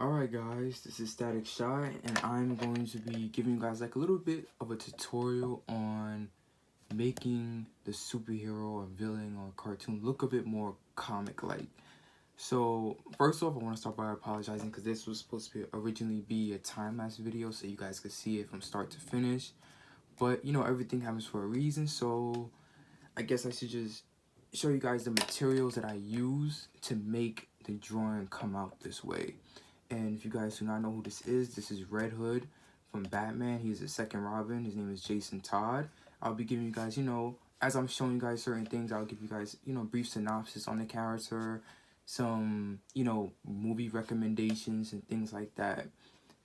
Alright guys, this is Static Shy and I'm going to be giving you guys like a little bit of a tutorial on making the superhero or villain or cartoon look a bit more comic-like. So first off, I want to start by apologizing because this was supposed to originally be a time-lapse video so you guys could see it from start to finish. But you know, everything happens for a reason, so I guess I should just show you guys the materials that I use to make the drawing come out this way. And if you guys do not know who this is Red Hood from Batman. He's the second Robin. His name is Jason Todd. I'll be giving you guys, as I'm showing you guys certain things, I'll give you guys, brief synopsis on the character, some, movie recommendations and things like that.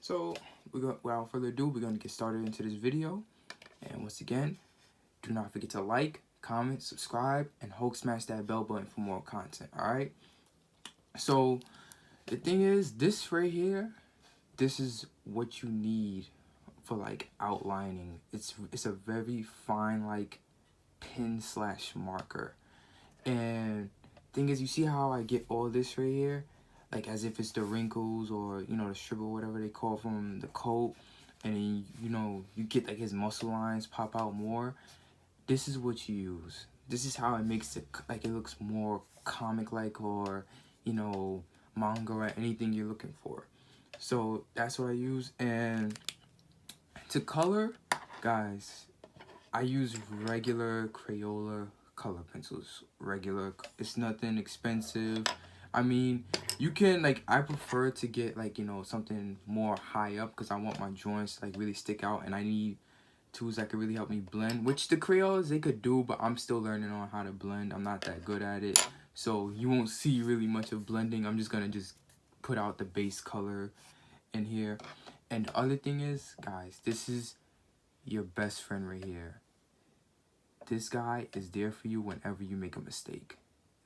So, without further ado, we're going to get started into this video. And once again, do not forget to like, comment, subscribe, and smash that bell button for more content, alright? So, the thing is, this right here, this is what you need for like outlining. It's a very fine like pen / marker. And thing is, you see how I get all this right here, like as if it's the wrinkles or the strip or whatever they call from the coat, and then you get like his muscle lines pop out more. This is what you use. This is how it makes it like it looks more comic like, or manga or anything you're looking for. So that's what I use. And to color, guys, I use regular Crayola color pencils. Regular, it's nothing expensive. I mean, you can I prefer to get something more high up because I want my drawings to really stick out, and I need tools that could really help me blend, which the Crayolas they could do, but I'm still learning on how to blend. I'm not that good at it, so you won't see really much of blending. I'm just gonna put out the base color in here. And the other thing is, guys, this is your best friend right here. This guy is there for you whenever you make a mistake.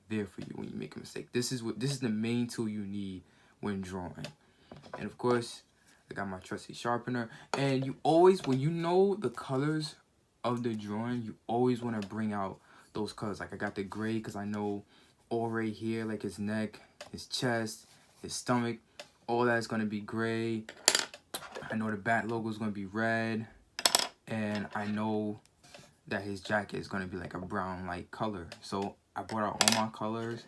There for you when you make a mistake. This is the main tool you need when drawing. And of course, I got my trusty sharpener. And you always, when you know the colors of the drawing, you always want to bring out those colors. Like I got the gray because I know all right here, like his neck, his chest, his stomach, all that's going to be gray. I know the bat logo is going to be red. And I know that his jacket is going to be like a brown light color. So I brought out all my colors.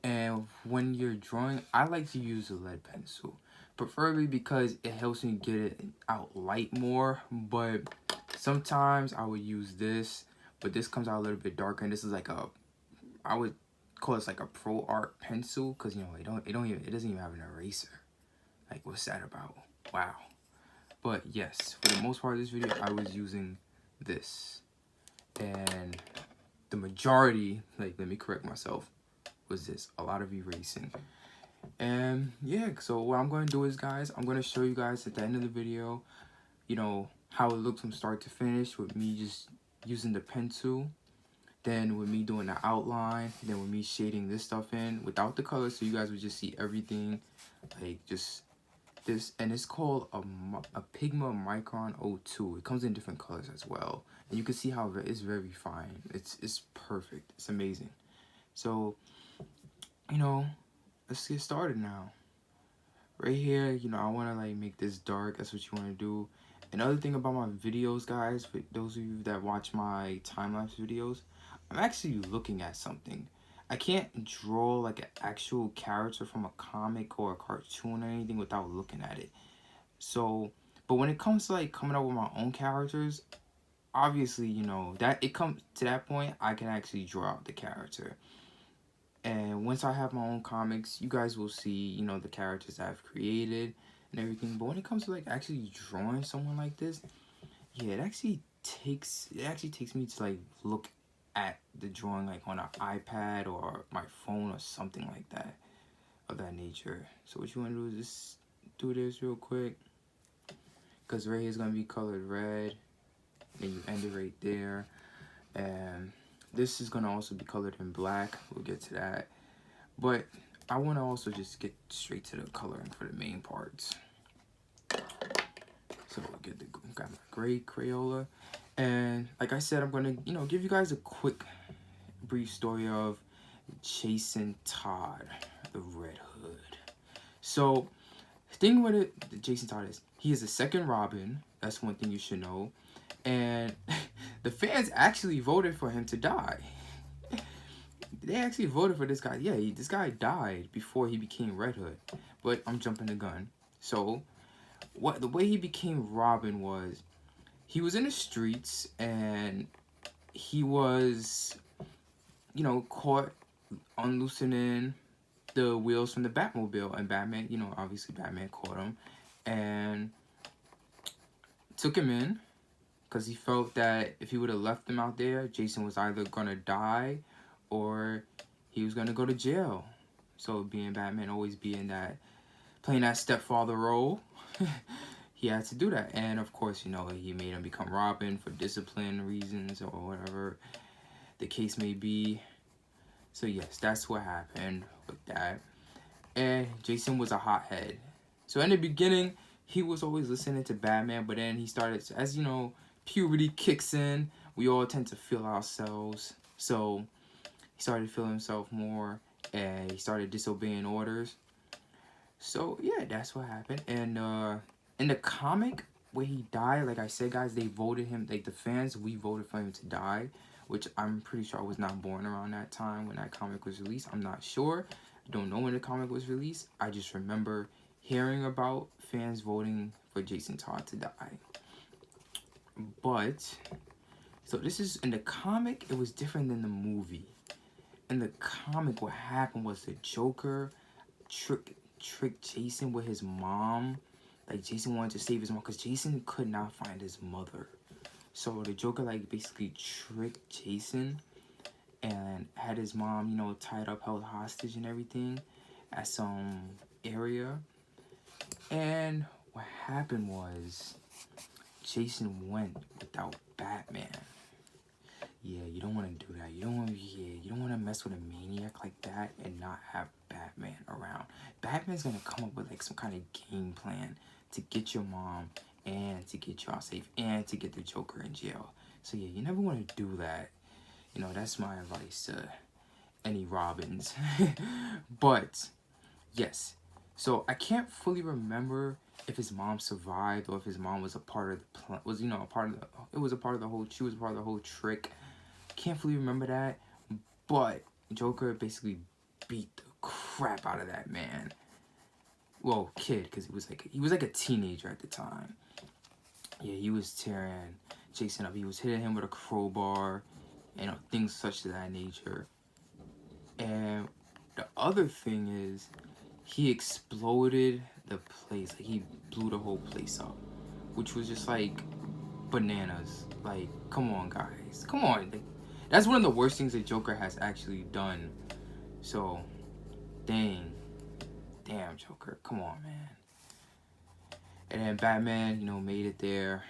And when you're drawing, I like to use a lead pencil. Preferably because it helps me get it out light more. But sometimes I would use this. But this comes out a little bit darker. And this is like I would call this like a pro art pencil. Because, it doesn't even have an eraser. Like, what's that about? Wow. But yes, for the most part of this video, I was using this. And the majority, let me correct myself, was this. A lot of erasing. And yeah, so what I'm going to do is, guys, I'm going to show you guys at the end of the video, how it looks from start to finish with me just using the pencil. Then with me doing the outline. Then with me shading this stuff in without the color, so you guys would just see everything like just this. And it's called a Pigma Micron 02. It comes in different colors as well. And you can see how it's very fine. It's perfect. It's amazing. So, let's get started now. Right here, I want to make this dark. That's what you want to do. Another thing about my videos, guys, for those of you that watch my time-lapse videos, I'm actually looking at something. I can't draw like an actual character from a comic or a cartoon or anything without looking at it. So, but when it comes to coming up with my own characters, obviously, that it comes to that point, I can actually draw out the character. And once I have my own comics, you guys will see, the characters I've created and everything. But when it comes to actually drawing someone like this, yeah, it actually takes me to look at the drawing on an iPad or my phone or something like that, of that nature. So what you want to do is just do this real quick, because right here is going to be colored red. Then you end it right there. And this is going to also be colored in black. We'll get to that. But I want to also just get straight to the coloring for the main parts. So we'll got my gray Crayola. And like I said, I'm going to, give you guys a quick, brief story of Jason Todd, the Red Hood. So thing with it, Jason Todd is, he is the second Robin. That's one thing you should know. And the fans actually voted for him to die. They actually voted for this guy. Yeah, this guy died before he became Red Hood. But I'm jumping the gun. So, the way he became Robin was, he was in the streets and he was, caught unloosening the wheels from the Batmobile, and Batman, obviously Batman caught him and took him in because he felt that if he would have left him out there, Jason was either gonna die or he was gonna go to jail. So being Batman, always playing that stepfather role, he had to do that. And of course, he made him become Robin for discipline reasons or whatever the case may be. So yes, that's what happened with that. And Jason was a hothead. So in the beginning, he was always listening to Batman, but then he started, as puberty kicks in, we all tend to feel ourselves. So he started feeling himself more, and he started disobeying orders. So yeah, that's what happened. And in the comic where he died, like I said, guys, they voted him, like the fans, we voted for him to die, which I'm pretty sure I was not born around that time when that comic was released. I'm not sure. I don't know when the comic was released. I just remember hearing about fans voting for Jason Todd to die. But, so this is, in the comic, it was different than the movie. In the comic, what happened was the Joker tricked Jason with his mom. Like, Jason wanted to save his mom because Jason could not find his mother. So the Joker, basically tricked Jason and had his mom, tied up, held hostage and everything at some area. And what happened was Jason went without Batman. Yeah, you don't want to do that. You don't want to mess with a maniac like that and not have Batman around. Batman's going to come up with some kind of game plan to get your mom and to get you all safe and to get the Joker in jail. So yeah, you never want to do that. That's my advice to any Robins. But yes, so I can't fully remember if his mom survived or if his mom was a part of the plan. She was a part of the whole trick. Can't fully remember that, but Joker basically beat the crap out of that man. Well, kid, because he was like a teenager at the time. Yeah, he was tearing Jason up. He was hitting him with a crowbar, things such to that nature. And the other thing is, he exploded the place. He blew the whole place up, which was just bananas. Come on, guys. Come on. That's one of the worst things that Joker has actually done. So, damn, Joker. Come on, man. And then Batman, made it there.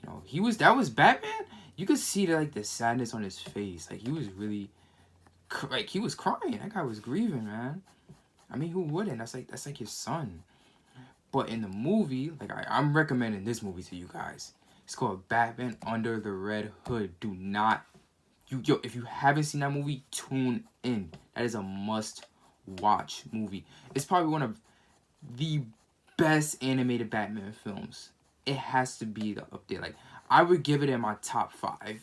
That was Batman. You could see the sadness on his face. He was really, he was crying. That guy was grieving, man. I mean, who wouldn't? That's like his son. But in the movie, I'm recommending this movie to you guys. It's called Batman Under the Red Hood. Do not, if you haven't seen that movie, tune in. That is a must-watch movie. It's probably one of the best animated Batman films. It has to be up there. I would give it in my top 5,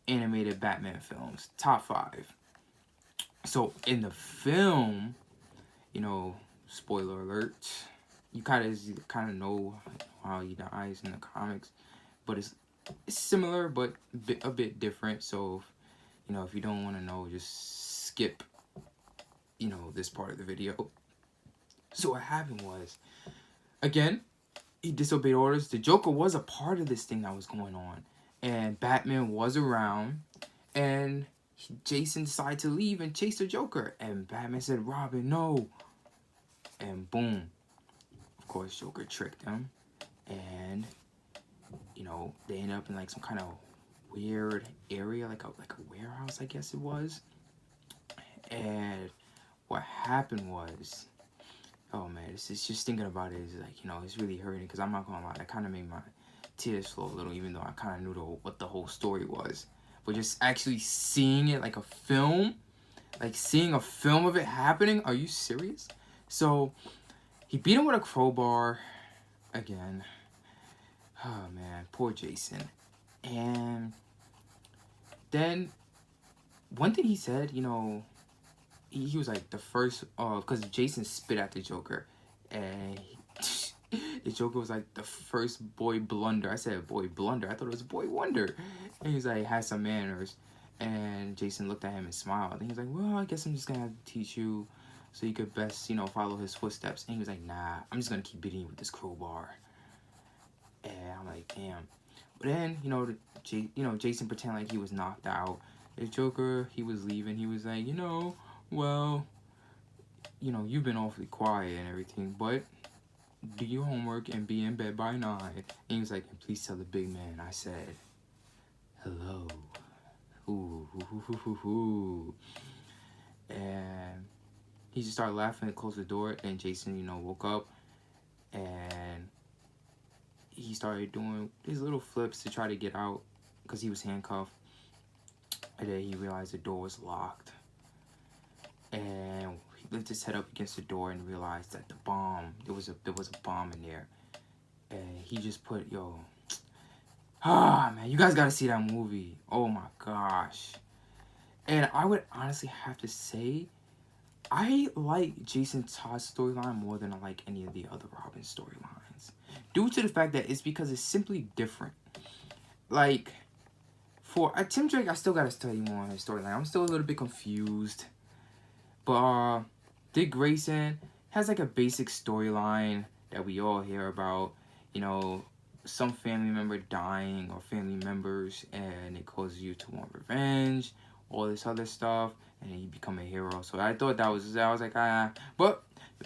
animated Batman films. Top 5. So in the film, spoiler alert, you kind of know how he dies in the comics, but it's similar but a bit different. So if you don't want to know, just skip this part of the video. So what happened was, again, he disobeyed orders. The Joker was a part of this thing that was going on, and Batman was around, and Jason decided to leave and chase the Joker, and Batman said, "Robin, no." And boom, of course, Joker tricked him, and they ended up in some kind of weird area, like a warehouse, I guess it was. And what happened was, oh man, it's just thinking about it is it's really hurting, because I'm not gonna lie, that kind of made my tears flow a little, even though I kind of knew what the whole story was. But just actually seeing it like a film, seeing a film of it happening, are you serious? So He beat him with a crowbar again. Oh man, poor Jason. And then one thing he said, you know, he was like the first, because Jason spit at the Joker, and the Joker was like the first boy blunder. I said boy blunder. I thought it was boy wonder. And he was like, had some manners. And Jason looked at him and smiled. And he was like, well, I guess I'm just gonna have to teach you so you could best, you know, follow his footsteps. And he was like, nah, I'm just gonna keep beating you with this crowbar. And I'm like, damn. But then, you know, Jason pretended like he was knocked out. The Joker, he was leaving. He was like, you know, well, you know, you've been awfully quiet and everything, but do your homework and be in bed by 9. And he was like, and please tell the big man I said hello. Ooh, ooh, ooh, ooh, ooh. And he just started laughing and closed the door. And Jason, you know, woke up and he started doing his little flips to try to get out because he was handcuffed. And then he realized the door was locked. And he lifted his head up against the door and realized that there was a bomb in there. And he just put, man, you guys gotta see that movie. Oh my gosh. And I would honestly have to say, I like Jason Todd's storyline more than I like any of the other Robin storylines. Due to the fact that it's because it's simply different. Like, for Tim Drake, I still gotta study more on his storyline. I'm still a little bit confused. But Dick Grayson has like a basic storyline that we all hear about. You know, some family member dying or family members, and it causes you to want revenge, all this other stuff, and then you become a hero. So I thought I was like, but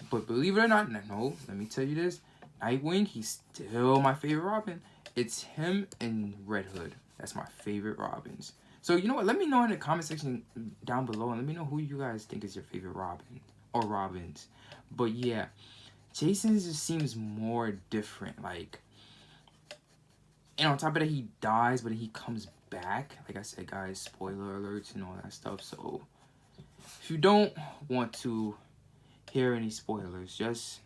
believe it or not, no, let me tell you this, Nightwing, he's still my favorite Robin. It's him and Red Hood. That's my favorite Robins. So, you know what? Let me know in the comment section down below. And let me know who you guys think is your favorite Robin or Robins. But, yeah. Jason just seems more different. Like, and on top of that, he dies, but he comes back. Like I said, guys, spoiler alerts and all that stuff. So, if you don't want to hear any spoilers, just,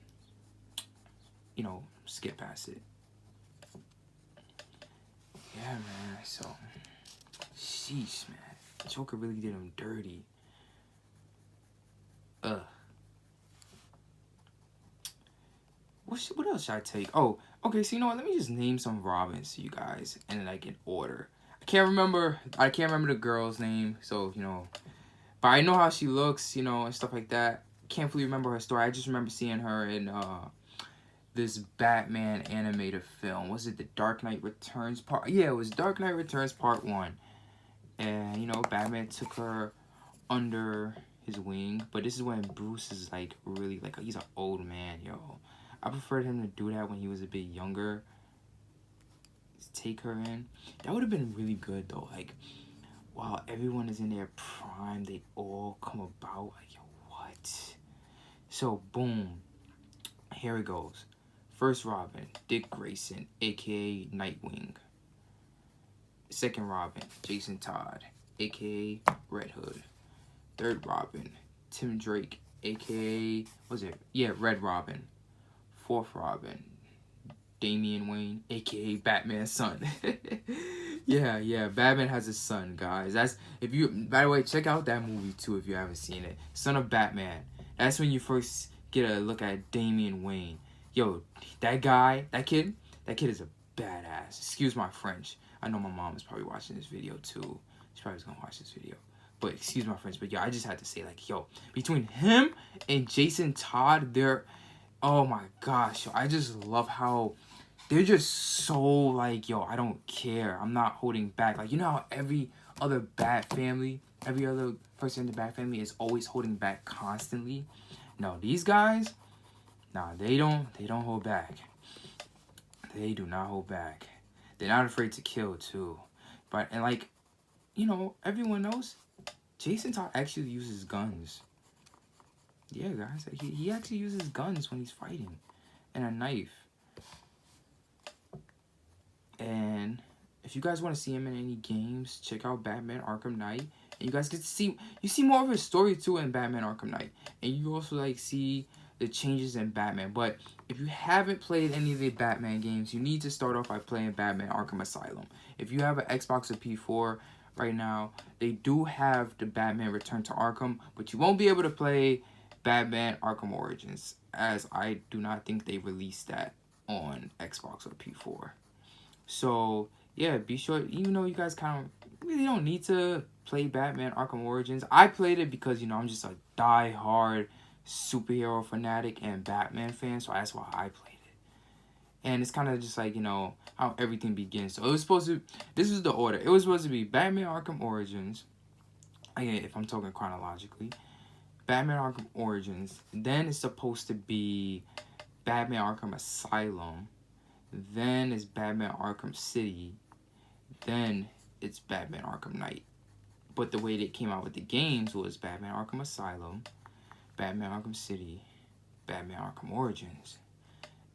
you know, skip past it. Yeah, man. So, sheesh, man. Joker really did him dirty. Ugh. What else should I take? Oh, okay. So you know what? Let me just name some Robins to you guys, and like in order. I can't remember the girl's name. So you know, but I know how she looks, you know, and stuff like that. Can't fully remember her story. I just remember seeing her in this Batman animated film. Was it The Dark Knight Returns Part? Yeah, it was Dark Knight Returns Part 1. And, you know, Batman took her under his wing. But this is when Bruce is, like, really, like, he's an old man, yo. I preferred him to do that when he was a bit younger. Just take her in. That would have been really good, though. Like, while everyone is in their prime, they all come about. Like, yo, what? So, boom. Here it goes. First Robin, Dick Grayson, a.k.a. Nightwing. Second Robin, Jason Todd, a.k.a. Red Hood. Third Robin, Tim Drake, a.k.a. Red Robin. Fourth Robin, Damian Wayne, a.k.a. Batman's son. yeah, Batman has a son, guys. By the way, check out that movie too if you haven't seen it. Son of Batman. That's when you first get a look at Damian Wayne. Yo, that kid is a badass. Excuse my French. I know my mom is probably watching this video too. She probably gonna watch this video. But excuse my French. But yo, I just had to say, like, yo, between him and Jason Todd, oh my gosh, yo, I just love how they're just so like, yo, I don't care. I'm not holding back. Like, you know how every other Bat family, every other person in the Bat family is always holding back constantly? No, these guys, nah, they don't hold back. They do not hold back. They're not afraid to kill too. And like, you know, everyone knows Jason Todd actually uses guns. Yeah, guys, he actually uses guns when he's fighting. And a knife. And if you guys want to see him in any games, check out Batman Arkham Knight. And you guys get to see more of his story too in Batman Arkham Knight. And you also like see the changes in Batman. But if you haven't played any of the Batman games, you need to start off by playing Batman Arkham Asylum. If you have an Xbox or P4 right now, they do have the Batman Return to Arkham, but you won't be able to play Batman Arkham Origins, as I do not think they released that on Xbox or P4. So yeah, be sure, even though you guys kind of really don't need to play Batman Arkham Origins. I played it because, you know, I'm just a die-hard superhero fanatic and Batman fan, so that's why I played it. And it's kind of just like, you know, how everything begins. So it was supposed to, this is the order. It was supposed to be Batman Arkham Origins, again, if I'm talking chronologically, Batman Arkham Origins, then it's supposed to be Batman Arkham Asylum, then it's Batman Arkham City, then it's Batman Arkham Knight. But the way they came out with the games was Batman Arkham Asylum, Batman Arkham City, Batman Arkham Origins,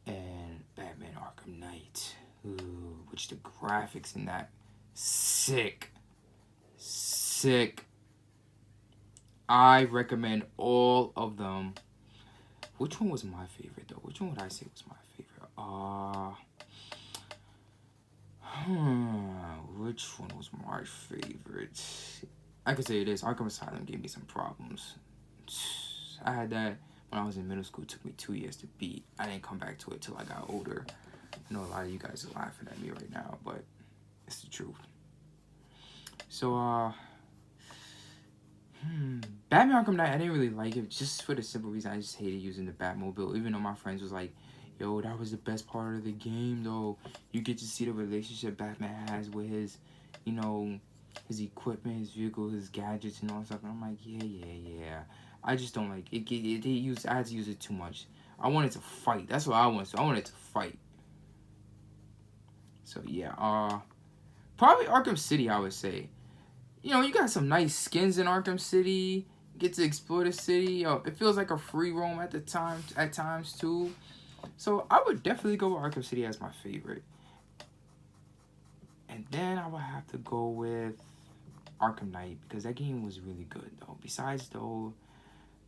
and Batman Arkham Knight. Ooh, which the graphics in that, sick. I recommend all of them. Which one was my favorite though? Which one would I say was my favorite? Which one was my favorite? I could say this. Arkham Asylum gave me some problems. I had that when I was in middle school. It took me 2 years to beat. I didn't come back to it till I got older. I know a lot of you guys are laughing at me right now, but it's the truth. So, Batman Arkham Knight, I didn't really like it just for the simple reason I just hated using the Batmobile, even though my friends was like, yo, that was the best part of the game, though. You get to see the relationship Batman has with his, you know, his equipment, his vehicle, his gadgets, and all that stuff. And I'm like, yeah. I just don't like it. I had to use it too much. I wanted to fight. That's what I wanted. So I wanted to fight. So yeah, probably Arkham City, I would say. You know, you got some nice skins in Arkham City. You get to explore the city. It feels like a free roam at times too. So I would definitely go with Arkham City as my favorite. And then I would have to go with Arkham Knight, because that game was really good though. Besides the whole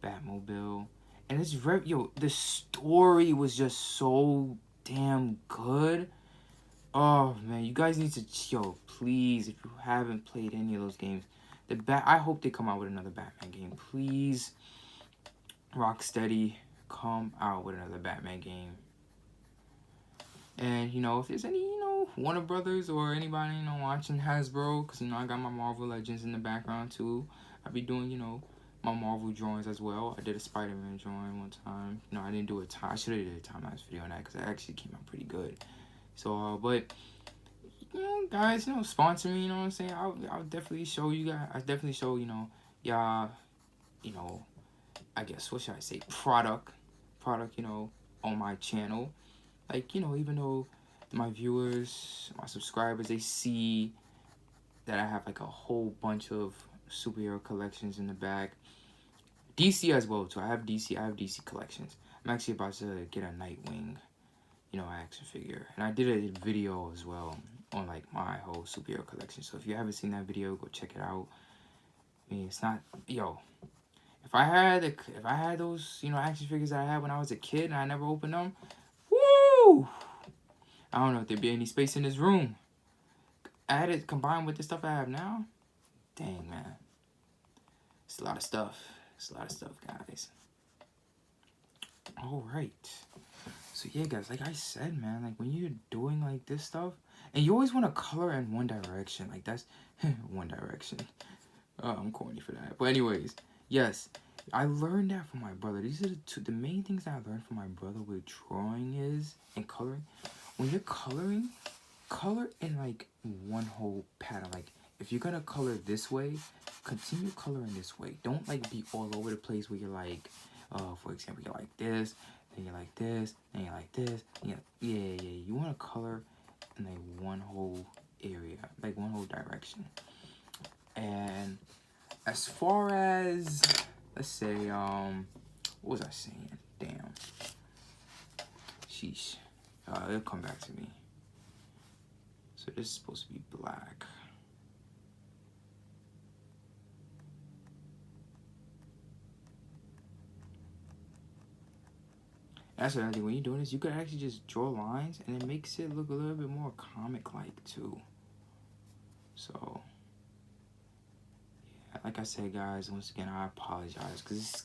Batmobile. And it's the story was just so damn good. Oh man, you guys need to please, if you haven't played any of those games, I hope they come out with another Batman game. Please, Rocksteady, come out with another Batman game. And you know, if there's any, you know, Warner Brothers or anybody, you know, watching Hasbro, because you know I got my Marvel Legends in the background too. I'll be doing, you know, my Marvel drawings as well. I did a Spider-Man drawing one time. You know, I didn't do I should have did a time-lapse video on that because it actually came out pretty good. So, but, you know, guys, you know, sponsor me, you know what I'm saying? I'll definitely show you guys, I'll definitely show, you know, y'all, you know, I guess, what should I say, product, you know, on my channel. Like, you know, even though my viewers, my subscribers, they see that I have, like, a whole bunch of superhero collections in the back. DC as well, too. I have DC collections. I'm actually about to get a Nightwing, you know, action figure. And I did a video as well on, like, my whole superhero collection. So if you haven't seen that video, go check it out. I mean, it's not, if I had those, you know, action figures that I had when I was a kid and I never opened them, woo! I don't know if there'd be any space in this room. I had it combined with the stuff I have now. Dang, man. It's a lot of stuff. Guys. All right. So yeah, guys, like I said, man, like when you're doing like this stuff, and you always want to color in one direction, like that's one direction. Oh, I'm corny for that. But anyways, yes, I learned that from my brother. These are the main things that I learned from my brother with drawing and coloring. When you're coloring, color in like one whole pattern. Like if you're gonna color this way, continue coloring this way. Don't like be all over the place where you're like, for example, you're like this, then you're like this, then you're like this. Yeah. You want to color in like one whole area, like one whole direction. And as far as, let's say, what was I saying? Damn. Sheesh. It'll come back to me. So this is supposed to be black. That's another thing. When you're doing this, you could actually just draw lines, and it makes it look a little bit more comic-like too. So, yeah, like I said, guys, once again, I apologize because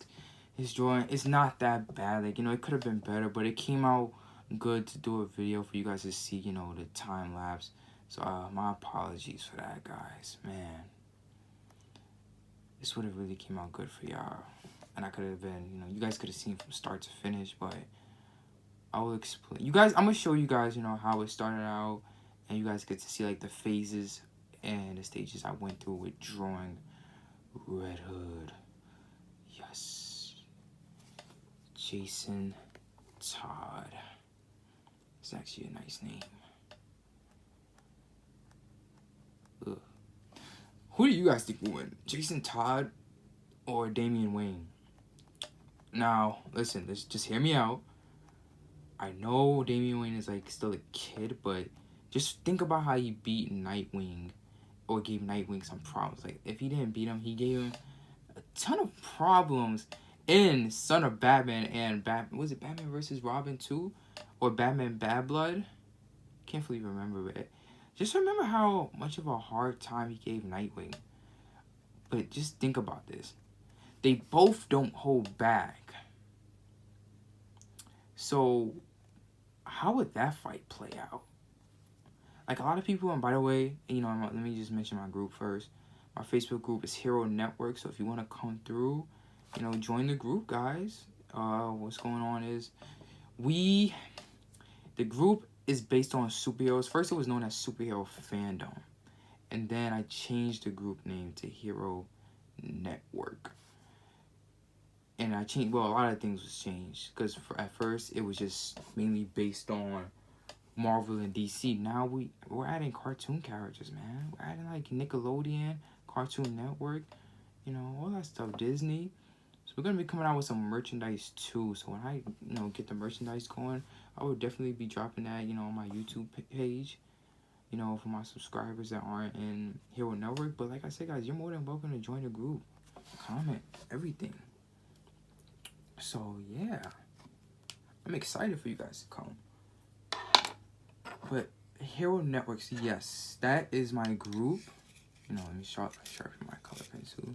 his drawing is not that bad. Like, you know, it could have been better, but it came out good to do a video for you guys to see, you know, the time lapse. So, my apologies for that, guys. Man, this would have really came out good for y'all, and I could have been, you know, you guys could have seen from start to finish, but I will explain. You guys, I'm gonna show you guys, you know, how it started out, and you guys get to see like the phases and the stages I went through with drawing Red Hood. Yes, Jason Todd. It's actually a nice name. Ugh. Who do you guys think will win, Jason Todd or Damian Wayne? Now, listen, just hear me out. I know Damian Wayne is like still a kid, but just think about how he beat Nightwing, or gave Nightwing some problems. Like, if he didn't beat him, he gave him a ton of problems in Son of Batman and was it Batman versus Robin 2? Or Batman Bad Blood? Can't fully remember it. Just remember how much of a hard time he gave Nightwing. But just think about this. They both don't hold back. So, how would that fight play out? Like, a lot of people, and by the way, you know, let me just mention my group first. My Facebook group is Hero Network, so if you want to come through, you know, join the group, guys. What's going on is, the group is based on superheroes. First, it was known as Superhero Fandom, and then I changed the group name to Hero Network. And I changed, well, a lot of things was changed, because at first, it was just mainly based on Marvel and DC. Now we're adding cartoon characters, man. We're adding like Nickelodeon, Cartoon Network, you know, all that stuff, Disney. So we're gonna be coming out with some merchandise too. So when I, you know, get the merchandise going, I will definitely be dropping that, you know, on my YouTube page, you know, for my subscribers that aren't in Hero Network. But like I said, guys, you're more than welcome to join the group, comment, everything. So yeah, I'm excited for you guys to come. But Hero Networks, yes, that is my group. You know, let me sharpen my color pencil.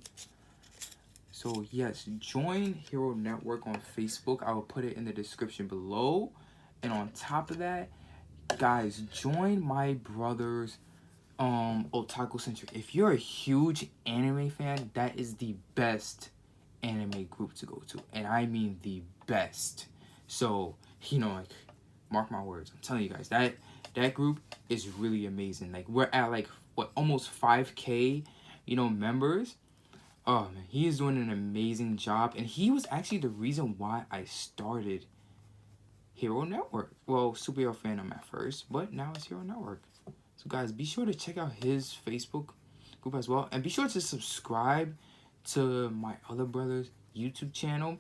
So yes, join Hero Network on Facebook. I will put it in the description below. And on top of that, guys, join my brother's Otaku Central. If you're a huge anime fan, that is the best anime group to go to. And I mean the best. So, you know, like, mark my words. I'm telling you guys, that group is really amazing. Like, we're at like what, almost 5K, you know, members. Oh man, he is doing an amazing job, and he was actually the reason why I started Hero Network. Well, Superhero Fandom at first, but now it's Hero Network. So guys, be sure to check out his Facebook group as well, and be sure to subscribe to my other brother's YouTube channel.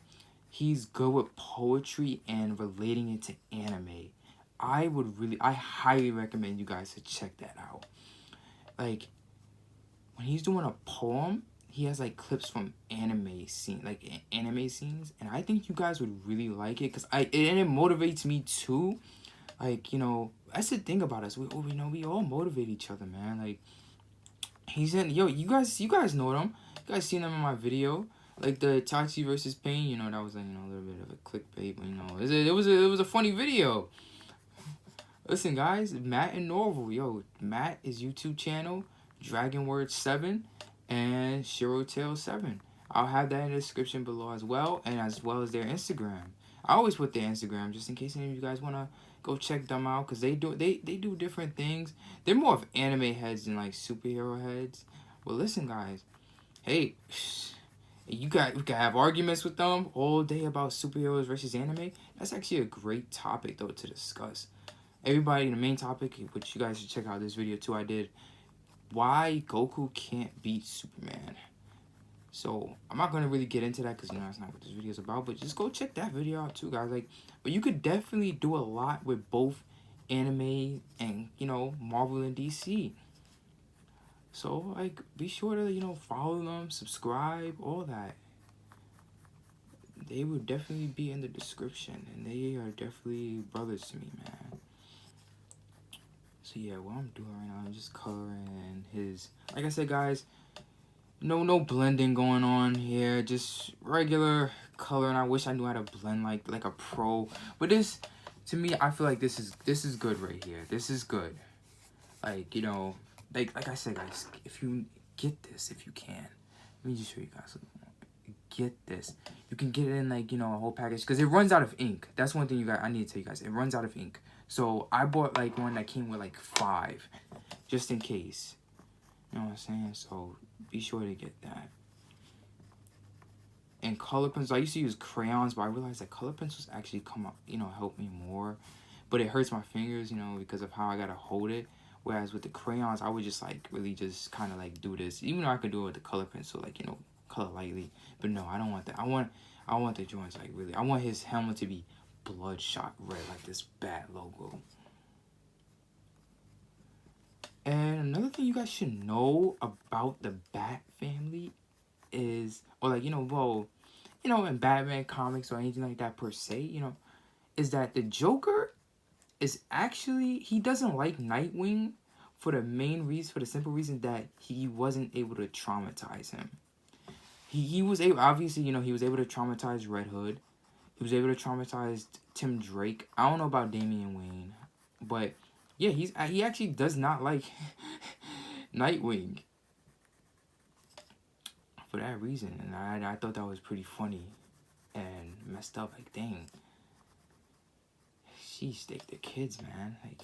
He's good with poetry and relating it to anime. I highly recommend you guys to check that out. Like, when he's doing a poem, he has like clips from anime scenes, and I think you guys would really like it, because it motivates me too. Like, you know, that's the thing about us. We all motivate each other, man. Like, he's in, yo, you guys know them. You guys seen them in my video. Like the Itachi versus Pain, you know, that was like, you know, a little bit of a clickbait, but you know, it was a funny video. Listen, guys, Matt and Norval, yo, Matt is YouTube channel, Dragon Word 7 and Shiro Tail 7. I'll have that in the description below as well, and as well as their Instagram. I always put their Instagram just in case any of you guys wanna go check them out, because they do different things. They're more of anime heads than like superhero heads. Well, listen, guys, hey. We can have arguments with them all day about superheroes versus anime. That's actually a great topic, though, to discuss. Everybody, the main topic, which you guys should check out this video, too, I did, why Goku can't beat Superman. So, I'm not going to really get into that, because, you know, that's not what this video is about, but just go check that video out, too, guys. Like, but you could definitely do a lot with both anime and, you know, Marvel and DC. So, like, be sure to, you know, follow them, subscribe, all that. they would definitely be in the description, and they are definitely brothers to me, man. So yeah, what I'm doing right now, I'm just coloring his, like I said, guys, no blending going on here, just regular color. And I wish I knew how to blend like a pro, but this, to me, I feel like this is good right here. This is good. Like, you know, like I said, guys, if you get this, if you can, let me just show you guys. Get this. You can get it in, like, you know, a whole package, because it runs out of ink. That's one thing I need to tell you guys. It runs out of ink. So I bought like one that came with like 5, just in case. You know what I'm saying? So be sure to get that. And color pencils, I used to use crayons, but I realized that color pencils actually come up, you know, help me more. But it hurts my fingers, you know, because of how I gotta hold it. Whereas with the crayons, I would just like really just kind of like do this. Even though I could do it with the color pencil, like, you know, color lightly. But no, I don't want that. I want the joints like really. I want his helmet to be bloodshot red, like this Bat logo. And another thing you guys should know about the Bat family is, or like, you know, well, you know, in Batman comics or anything like that per se, you know, is that the Joker is actually, he doesn't like Nightwing for the simple reason that he wasn't able to traumatize him. He was able, obviously, you know, he was able to traumatize Red Hood. He was able to traumatize Tim Drake. I don't know about Damian Wayne, but yeah, he actually does not like Nightwing for that reason, and I thought that was pretty funny and messed up. Like, dang, sheesh, the kids, man. Like,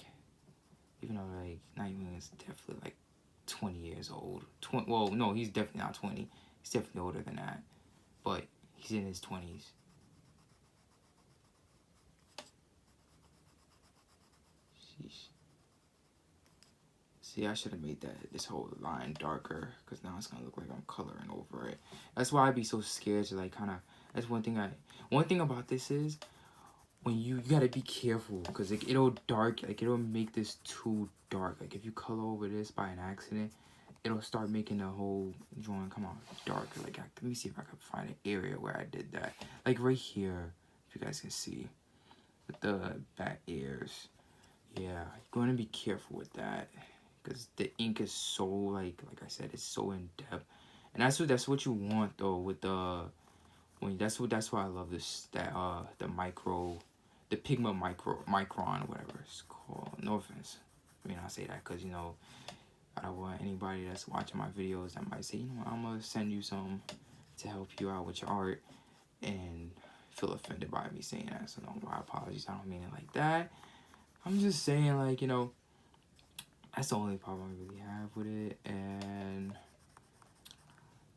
even though like Nightwing is definitely like 20 years old. Well, no, he's definitely not 20. He's definitely older than that, but he's in his 20s. Sheesh. See, I should have made this whole line darker, because now it's gonna look like I'm coloring over it. That's why I'd be so scared to like kind of. That's one thing about this is when you gotta be careful, because like it'll make this too dark. Like if you color over this by an accident, it'll start making the whole drawing come out darker. Like let me see if I can find an area where I did that. Like right here, if you guys can see, with the bat ears. Yeah, you're going to be careful with that, because the ink is so like I said, it's so in depth, and that's what you want though with the that's why I love this the pigment micron, whatever it's called. No offense, I mean I say that because, you know, I don't want anybody that's watching my videos that might say, you know, I'm gonna send you some to help you out with your art and feel offended by me saying that. So no, my apologies. I don't mean it like that. I'm just saying, like, you know, that's the only problem I really have with it.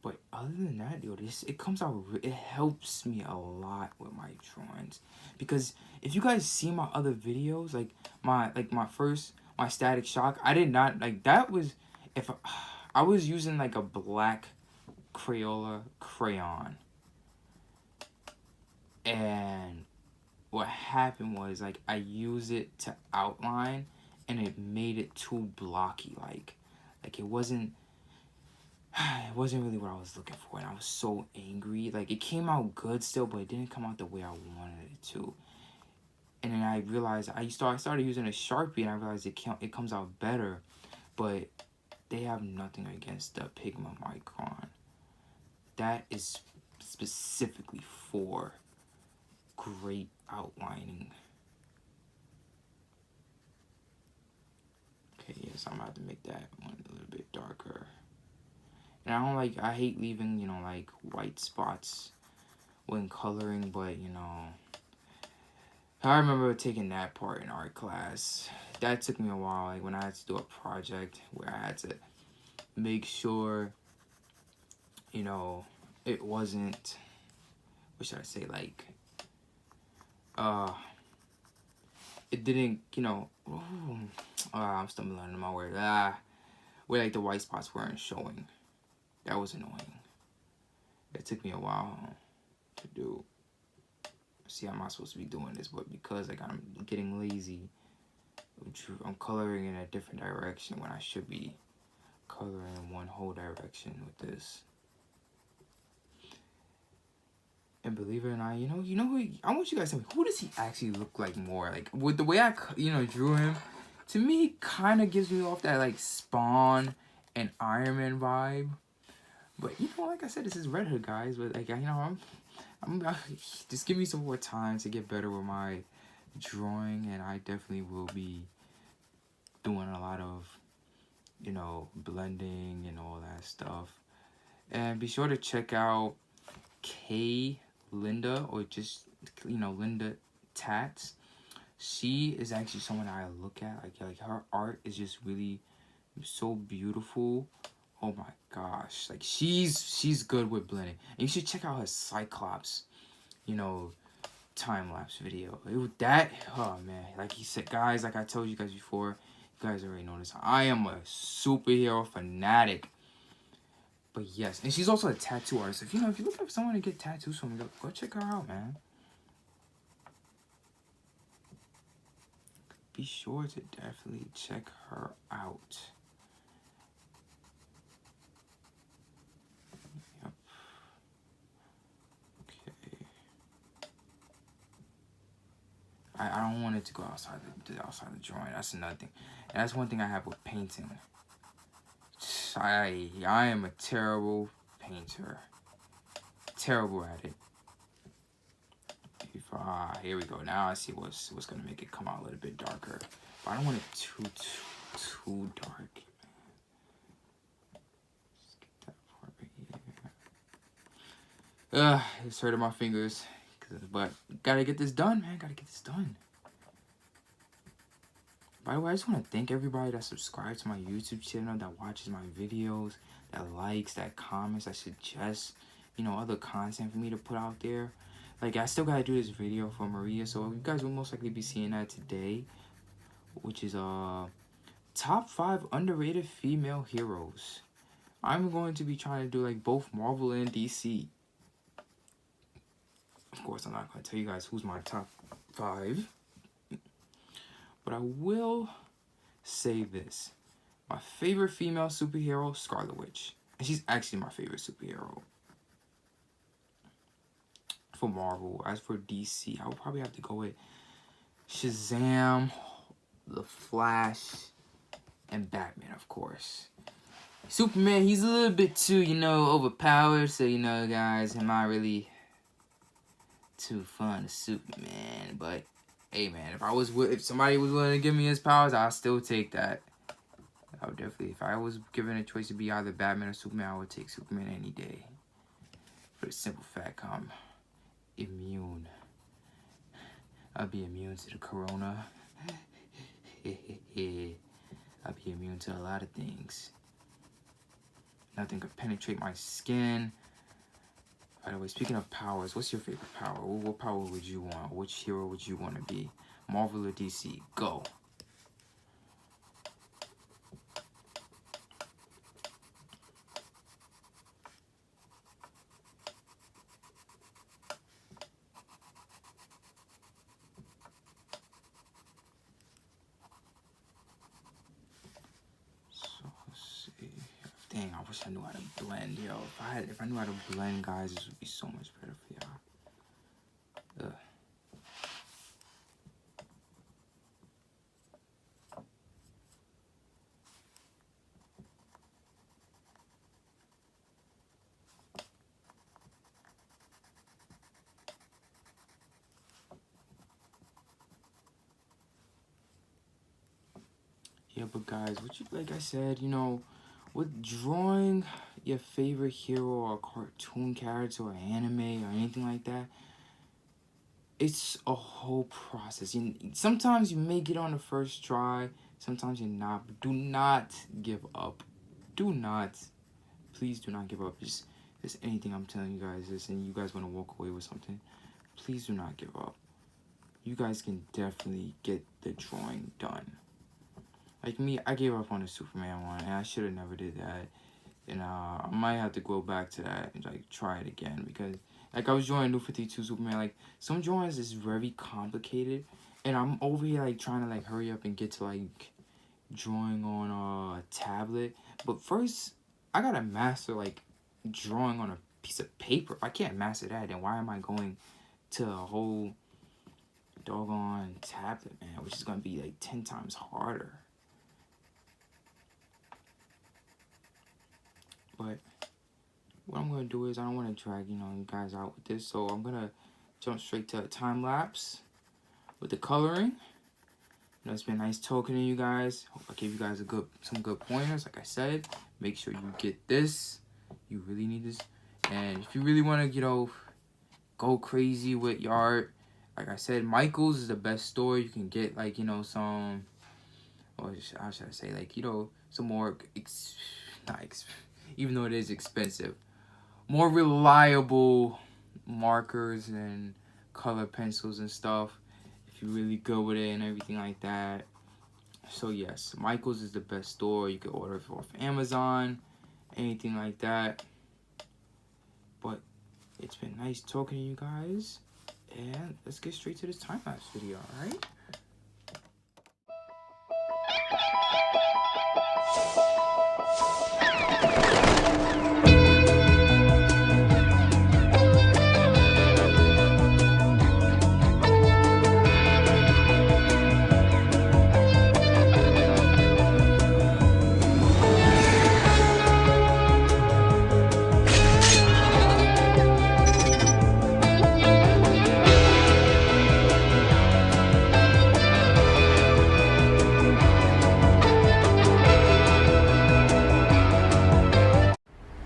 But other than that, yo, it comes out, it helps me a lot with my drawings, because if you guys see my other videos, like my Static Shock, I did not like that was if I was using like a black Crayola crayon, and what happened was like I used it to outline, and it made it too blocky, like it wasn't really what I was looking for, and I was so angry. Like it came out good still, but it didn't come out the way I wanted it to. And then I realized I started using a Sharpie, and I realized it comes out better, but they have nothing against the Pigment Micron. That is specifically for great outlining. Okay, yes, I'm about to make that one a little bit darker. And I hate leaving, you know, like white spots when coloring, but, you know, I remember taking that part in art class. That took me a while, like when I had to do a project where I had to make sure, you know, it wasn't, what should I say, like, it didn't, you know, I'm stumbling on my word, where like the white spots weren't showing. That was annoying. It took me a while to do. See, I'm not supposed to be doing this, but because like I'm getting lazy, I'm coloring in a different direction when I should be coloring in one whole direction with this. And believe it or not, I want you guys to tell me, who does he actually look like more? Like, with the way I, drew him, to me, he kind of gives me off that, like, Spawn and Iron Man vibe. But, like I said, this is Red Hood, guys. But, like, I'm just give me some more time to get better with my drawing. And I definitely will be doing a lot of, blending and all that stuff. And be sure to check out K Linda, or just Linda Tats. She is actually someone I look at. Like her art is just really so beautiful. Oh my gosh, like she's good with blending. And you should check out her Cyclops, time lapse video. Oh man, like he said, guys, like I told you guys before, you guys already know this. I am a superhero fanatic. But yes, and she's also a tattoo artist. If you're looking for someone to get tattoos from, go check her out, man. Be sure to definitely check her out. Yep. Okay. I don't want it to go outside the drawing. That's another thing. And that's one thing I have with painting. I am a terrible painter. Terrible at it. Here we go. Now I see what's gonna make it come out a little bit darker. But I don't want it too dark. Let's get that part right here. It's hurting my fingers. But gotta get this done, man. Gotta get this done. By the way, I just want to thank everybody that subscribes to my YouTube channel, that watches my videos, that likes, that comments, that suggests, other content for me to put out there. Like, I still gotta do this video for Maria, so you guys will most likely be seeing that today, which is top 5 underrated female heroes. I'm going to be trying to do like both Marvel and DC. Of course, I'm not gonna tell you guys who's my top 5, but I will say this: my favorite female superhero, Scarlet Witch, and she's actually my favorite superhero for Marvel. As for DC, I would probably have to go with Shazam, The Flash, and Batman, of course. Superman, he's a little bit too, overpowered, so, guys, I'm not really too fond of Superman. But, hey, man, if somebody was willing to give me his powers, I'll still take that. I would definitely, if I was given a choice to be either Batman or Superman, I would take Superman any day. For the simple fact, I'm immune. I'll be immune to the corona. I'll be immune to a lot of things. Nothing could penetrate my skin. By the way, speaking of powers, what's your favorite power? What power would you want? Which hero would you want to be? Marvel or DC? Go. Dang, I wish I knew how to blend, yo. If I knew how to blend, guys, this would be so much better for y'all. Yeah, but guys, like I said, with drawing your favorite hero or cartoon character or anime or anything like that, it's a whole process. Sometimes you may get on the first try, sometimes you're not. But do not give up. Please do not give up. Just anything I'm telling you guys is, and you guys want to walk away with something, please do not give up. You guys can definitely get the drawing done. Like me, I gave up on the Superman one, and I should have never did that. And I might have to go back to that and like try it again, because like I was drawing New 52 Superman. Like some drawings is very complicated, and I'm over here like trying to like hurry up and get to like drawing on a tablet. But first, I gotta master like drawing on a piece of paper. If I can't master that, then why am I going to a whole doggone tablet, man, which is going to be like 10 times harder. But what I'm going to do is I don't want to drag, you guys out with this. So I'm going to jump straight to a time lapse with the coloring. It's been nice talking to you guys. Hope I gave you guys some good pointers. Like I said, make sure you get this. You really need this. And if you really want to, go crazy with your art, like I said, Michael's is the best store. You can get like, some, or how should I say, like, some more, even though it is expensive, more reliable markers and color pencils and stuff. If you're really good with it and everything like that. So yes, Michael's is the best store. You can order it off Amazon, anything like that. But it's been nice talking to you guys, and let's get straight to this time-lapse video, alright?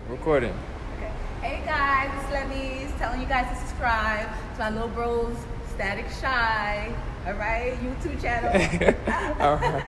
Recording. Okay. Hey guys, it's Lemmies telling you guys to subscribe to my little bros, Static Shy, alright, YouTube channel. Alright.